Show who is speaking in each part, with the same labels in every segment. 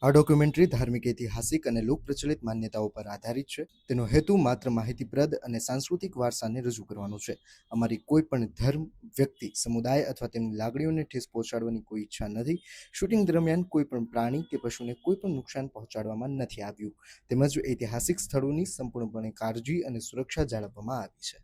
Speaker 1: આ ડોક્યુમેન્ટરી ધાર્મિક, ઐતિહાસિક અને લોકપ્રચલિત માન્યતાઓ પર આધારિત છે. તેનો હેતુ માત્ર માહિતીપ્રદ અને સાંસ્કૃતિક વારસાને રજૂ કરવાનો છે. અમારી કોઈ પણ ધર્મ, વ્યક્તિ, સમુદાય અથવા તેમની લાગણીઓને ઠેસ પહોંચાડવાની કોઈ ઈચ્છા નથી. શૂટિંગ દરમિયાન કોઈ પણ પ્રાણી કે પશુને કોઈ પણ નુકસાન પહોંચાડવામાં નથી આવ્યું, તેમજ ઐતિહાસિક સ્થળોની સંપૂર્ણપણે કાળજી અને સુરક્ષા જાળવવામાં આવી છે.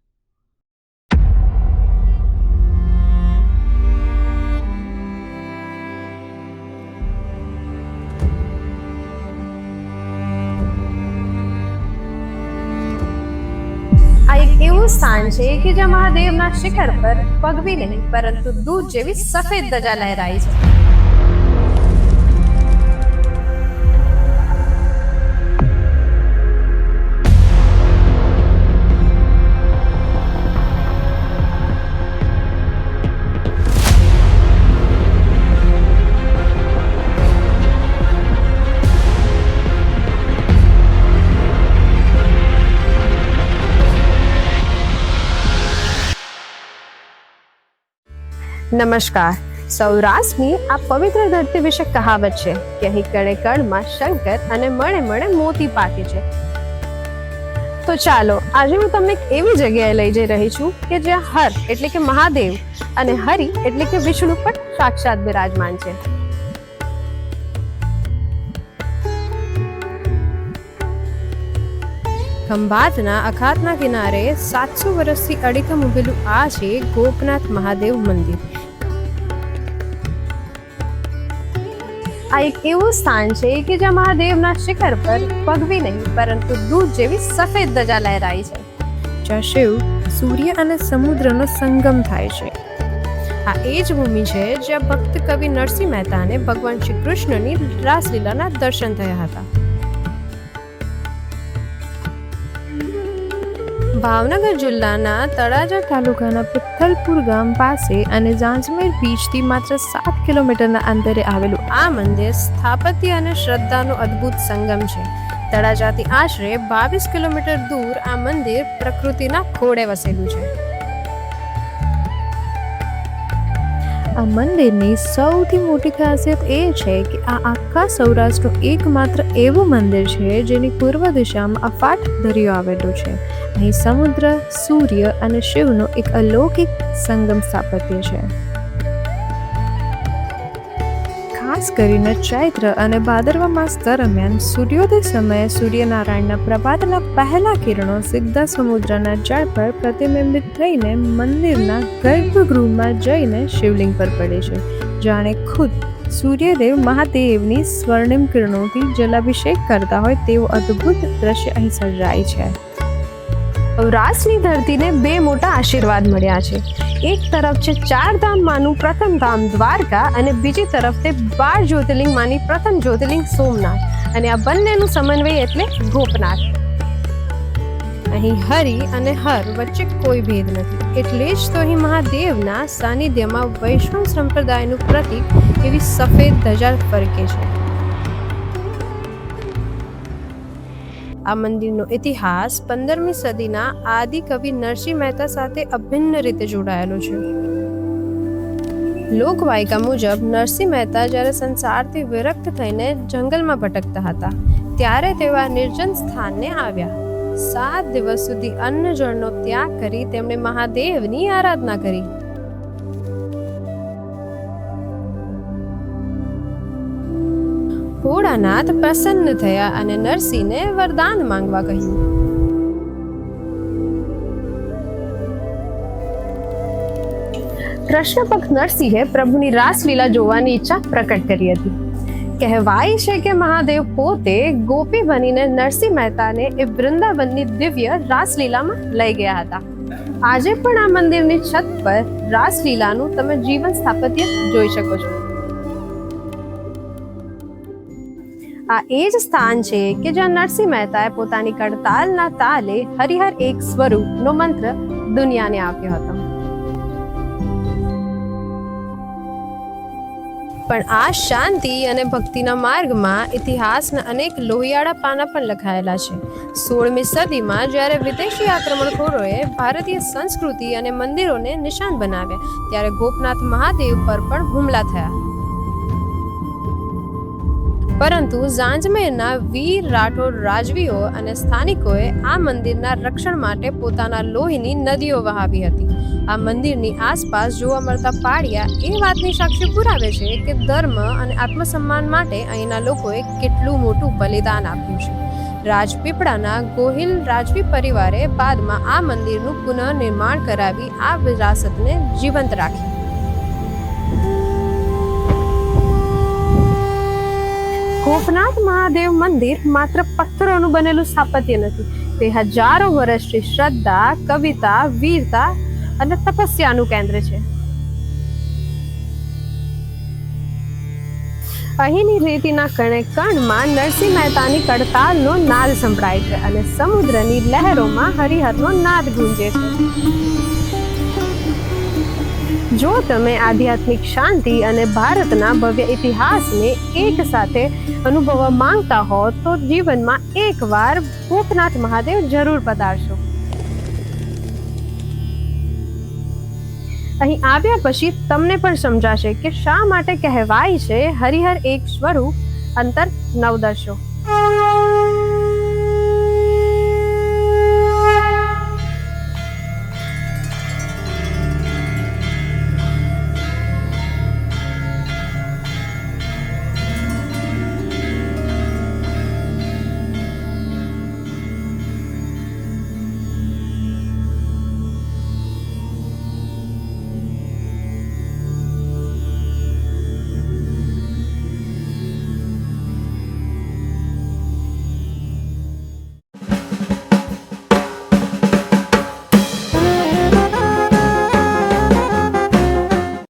Speaker 2: આ એક એવું સ્થાન છે કે જ્યાં મહાદેવના શિખર પર પગવી નહીં પરંતુ દૂધ જેવી સફેદ ધજા લહેરાઈ છે. નમસ્કાર. સૌરાષ્ટ્રની આ પવિત્ર ધરતી વિશે કહાવત છે કે અહીં કણે કણમાં શંકર અને મણે મણે મોતી પાકે છે. તો ચાલો આજે હું તમને એક એવી જગ્યાએ લઈ જઈ રહી છું કે જ્યાં હર એટલે કે મહાદેવ અને હરિ એટલે કે વિષ્ણુ પણ સાક્ષાત બિરાજમાન છે. ખંભાતના અખાતના કિનારે 700 વર્ષથી અડીખમ ઉભેલું આ છે ગોપનાથ મહાદેવ મંદિર. આ એક એવું સ્થાન છે કે જ્યાં મહાદેવના શિખર પર પગવી નહીં પરંતુ દૂધ જેવી સફેદ ધજા લહેરાઈ છે. જ્યાં શિવ, સૂર્ય અને સમુદ્રનો સંગમ થાય છે. આ એ જ ભૂમિ છે જ્યાં ભક્ત કવિ નરસિંહ મહેતાને ભગવાન શ્રી કૃષ્ણની રાસલીલાના દર્શન થયા હતા. ભાવનગર જિલ્લાના તળાજા તાલુકાના પિથલપુર ગામ પાસે અને જાંજમેર બીચથી માત્ર 7 કિલોમીટરના અંતરે આવેલું આ મંદિર સ્થાપત્ય અને શ્રદ્ધાનો અદ્ભુત સંગમ છે. તળાજાથી આશરે 22 કિલોમીટર દૂર આ મંદિર પ્રકૃતિના ખોળે વસેલું છે. આ મંદિરની સૌથી મોટી ખાસિયત એ છે કે આ આખા સૌરાષ્ટ્રનું એકમાત્ર એવું મંદિર છે જેની પૂર્વ દિશામાં અફાટ દરિયો આવેલો છે. અહીં સમુદ્ર, સૂર્ય અને શિવનો એક અલૌકિક સંગમ સ્થાપત્ય છે. ખાસ કરીને ચૈત્ર અને ભાદરવા માસ દરમિયાન સૂર્યોદય સમયે સૂર્યનારાયણના પ્રભાતના પહેલા કિરણો સીધા સમુદ્રના જળ પર પ્રતિબિંબિત થઈને મંદિરના ગર્ભગૃહમાં જઈને શિવલિંગ પર પડે છે. જાણે ખુદ સૂર્યદેવ મહાદેવની સ્વર્ણિમ કિરણોથી જલાભિષેક કરતા હોય તેવું અદ્ભુત દ્રશ્ય અહીં સર્જાય છે. સૌરાષ્ટ્રની ધરતીને 2 મોટા આશીર્વાદ મળ્યા છે. એક તરફ છે 4 ધામમાંનું પ્રથમ ધામ દ્વારકા અને બીજી તરફ તે 12 જ્યોતિર્લિંગમાંની પ્રથમ જ્યોતિર્લિંગ સોમનાથ, અને આ બંનેનું સમન્વય એટલે ગોપનાથ. અહીં હરિ અને હર વચ્ચે કોઈ ભેદ નથી. એટલે જ તો અહીં મહાદેવના સાનિધ્યમાં વૈષ્ણવ સંપ્રદાયનું પ્રતીક એવી સફેદ ધજા ફરકે છે. આ મંદિરનો ઇતિહાસ 15મી સદીના આદિ કવિ નરસિંહ મહેતા સાથે અભિન્ન રીતે જોડાયેલો છે. લોકવાયકા મુજબ નરસિંહ મહેતા જ્યારે સંસારથી વિરક્ત થઈને જંગલમાં ભટકતા હતા ત્યારે તેઓ આ નિર્જન સ્થાનને આવ્યા. 7 દિવસ સુધી અન્ન જળનો ત્યાગ કરી તેમણે મહાદેવની આરાધના કરી. ભોળાનાથ પ્રસન્ન થયા અને નરસિંહને વરદાન માંગવા કહ્યું. કૃષ્ણ પક્ષ નરસિંહે પ્રભુની રાસલીલા જોવાની ઈચ્છા પ્રકટ કરી હતી. કહેવાય છે કે મહાદેવ પોતે ગોપી બનીને નરસિંહ મહેતાને એ વૃંદાવનની દિવ્ય રાસલીલામાં લઈ ગયા હતા. આજે પણ આ મંદિરની છત પર રાસલીલાનું તમે જીવન સ્થાપત્ય જોઈ શકો છો. આ એ જ સ્થાન છે કે જ્યાં નરસિંહ મહેતાએ પોતાની કડતાલના તાલે હરિહર એક સ્વરૂપનો મંત્ર દુનિયાને આપ્યો હતો. પણ આ શાંતિ અને ભક્તિના માર્ગમાં ઇતિહાસના અનેક લોહિયાળા પાના પણ લખાયેલા છે. 16મી સદીમાં જ્યારે વિદેશી આક્રમણખોરોએ ભારતીય સંસ્કૃતિ અને મંદિરોને નિશાન બનાવ્યા ત્યારે ગોપનાથ મહાદેવ પર પણ હુમલા થયા. પરંતુ ઝાંઝમેરના વીર રાઠોડ રાજવીઓ અને સ્થાનિકોએ આ મંદિરના રક્ષણ માટે પોતાના લોહીની નદીઓ વહાવી હતી. આ મંદિરની આસપાસ જોવા મળતા પાળિયા એ વાતની સાક્ષી પુરાવે છે કે ધર્મ અને આત્મસન્માન માટે અહીંના લોકોએ કેટલું મોટું બલિદાન આપ્યું છે. રાજપીપળાના ગોહિલ રાજવી પરિવારે બાદમાં આ મંદિરનું પુનઃનિર્માણ કરાવી આ વિરાસતને જીવંત રાખી. ગોપનાથ મહાદેવ મંદિર માત્ર પથ્થરોનું બનેલું સ્થાપત્ય નથી, તે હજારો વર્ષથી શ્રદ્ધા, કવિતા, વીરતા અને તપસ્યાનું કેન્દ્ર છે. અહીંની રેતીના કણે કણમાં નરસિંહ મહેતાની કડતાલનો નાદ સંભળાય છે અને સમુદ્રની લહેરોમાં હરિહરનો નાદ ગુંજે છે. જો તમે આધ્યાત્મિક શાંતિ અને ભારતના ભવ્ય ઇતિહાસને એક સાથે અનુભવવા માંગતા હો તો જીવનમાં એકવાર ગોપનાથ મહાદેવ જરૂર પધારશો. અહીં આવ્યા પછી તમને પણ સમજાશે કે શા માટે કહેવાય છે હરિહર એક સ્વરૂપ, અંતર 9 દર્શો.